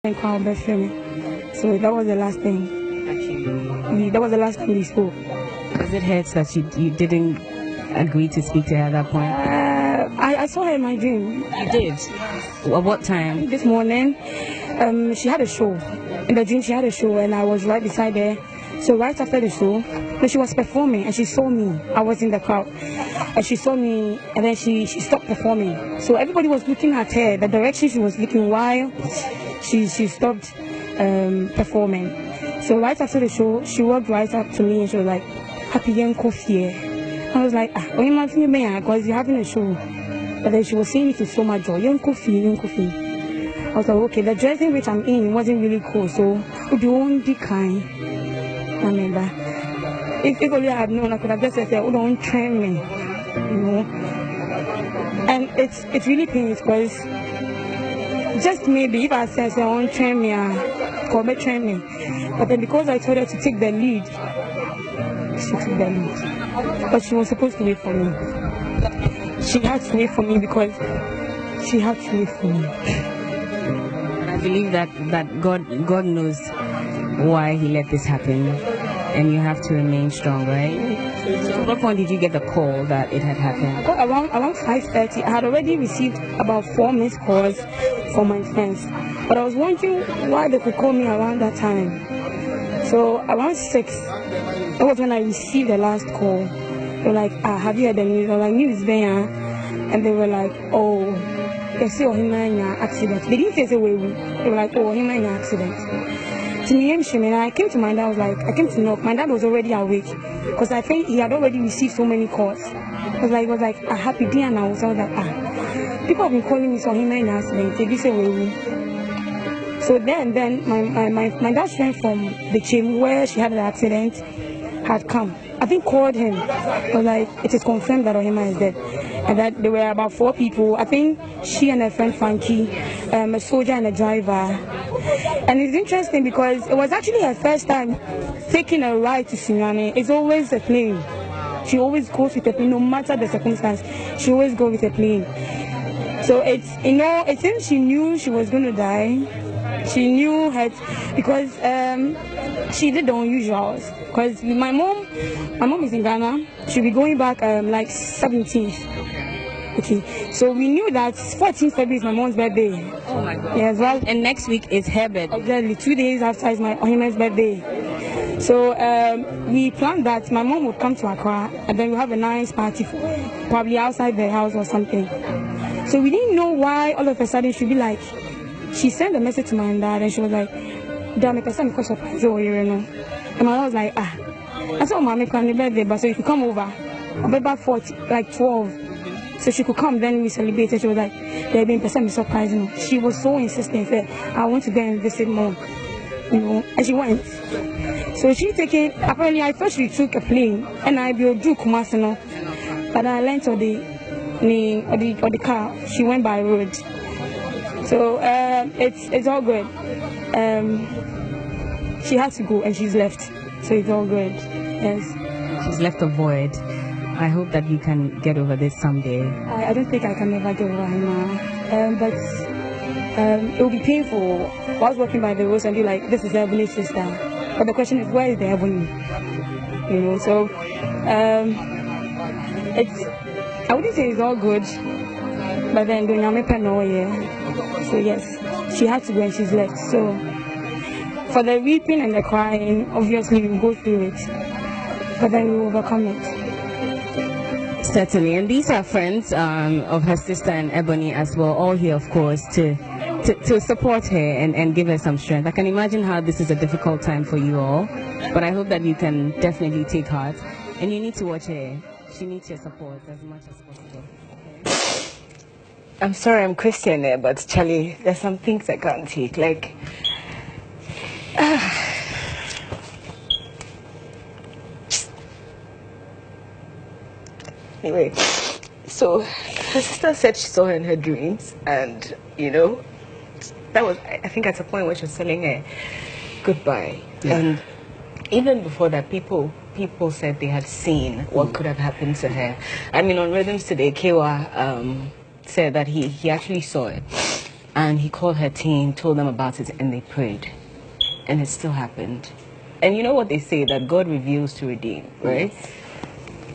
and call best friend. So that was the last thing. That was the last time we spoke. Does it hurt that you didn't agree to speak to her at that point? I saw her in my dream. You did? At what time? This morning, she had a show. In the dream, she had a show, and I was right beside her. So right after the show, she was performing, and she saw me. I was in the crowd, and she saw me, and then she stopped performing. So everybody was looking at her, the direction she was looking while she stopped performing. So right after the show, she walked right up to me, and she was like, "Happy young coffee." I was like, "Oh, you might be because you're having a show." But then she was saying it with so much joy, young coffee, young coffee. I was like, okay, the dressing which I'm in wasn't really cool, so the only kind. I remember. If only I had known, I could have just said, "Oh, don't train me," you know. And it's really painful because just maybe if I said, "I won't train me," call me train me. But then because I told her to take the lead, she took the lead. But she was supposed to wait for me. She had to wait for me because she had to wait for me. I believe that God knows why He let this happen, and you have to remain strong, right? So at what point did you get the call that it had happened? Around 5:30, I had already received about 4 missed calls from my friends, but I was wondering why they could call me around that time. So around 6, that was when I received the last call. They were like, "Have you heard the news?" I was like, "News there," and they were like, "Oh, they say him in an accident." They didn't say way. They were like, "Oh, him in an accident." To me, I came to my dad. I was like, I came to knock. My dad was already awake because I think he had already received so many calls. It was like a happy day now. So I was like, people have been calling me so him in an accident. They say way. So then my dad's friend from the gym where she had the accident had come. I think called him. Was like, it is confirmed that Ohima is dead. And that there were about 4 people. I think she and her friend Frankie, a soldier and a driver. And it's interesting because it was actually her first time taking a ride to Sinyane. It's always a plane. She always goes with a plane, no matter the circumstance. She always goes with a plane. So it seems she knew she was going to die. She knew her because she did the unusuals. Because my mom is in Ghana. She'll be going back like 17th. Okay, so we knew that 14th February is my mom's birthday. Oh my God. Yes, well, and next week is her birthday. Exactly, 2 days after is my Ohime's birthday. So we planned that my mom would come to Accra and then we'll have a nice party, probably outside the house or something. So we didn't know why all of a sudden she'd be like, she sent a message to my dad and she was like, "Damn, I said because surprise you know." And my dad was like, I said, "Mommy, come on birthday, but so you could come over. I'll be about 12. So she could come, then we celebrated. She was like, "They've been percent surprise, you know." She was so insistent, said, "I want to go and visit mom," you know, and she went. So apparently I thought she took a plane, and I do Kumasi, you know, but I learned on the car. She went by road. So it's all good. She has to go, and she's left. So it's all good. Yes. She's left a void. I hope that you can get over this someday. I don't think I can ever get over her now. But it will be painful. I was walking by the road and be like, "This is Ebony's sister." But the question is, where is the Ebony? You know, so I wouldn't say it's all good. But then doing so yes, she had to go and she's left. So for the weeping and the crying, obviously we go through it. But then we overcome it. Certainly, and these are friends of her sister and Ebony as well, all here, of course, to support her and give her some strength. I can imagine how this is a difficult time for you all, but I hope that you can definitely take heart, and you need to watch her. She needs your support as much as possible. Okay? I'm sorry, I'm Christian there, but Charlie, there's some things I can't take, like... Anyway, so her sister said she saw her in her dreams, and you know, that was, I think, at a point where she was telling her goodbye. Yeah. And even before that, people said they had seen what could have happened to her. I mean, on Rhythms Today, Kewa said that he actually saw it. And he called her team, told them about it, and they prayed. And it still happened. And you know what they say, that God reveals to redeem, right?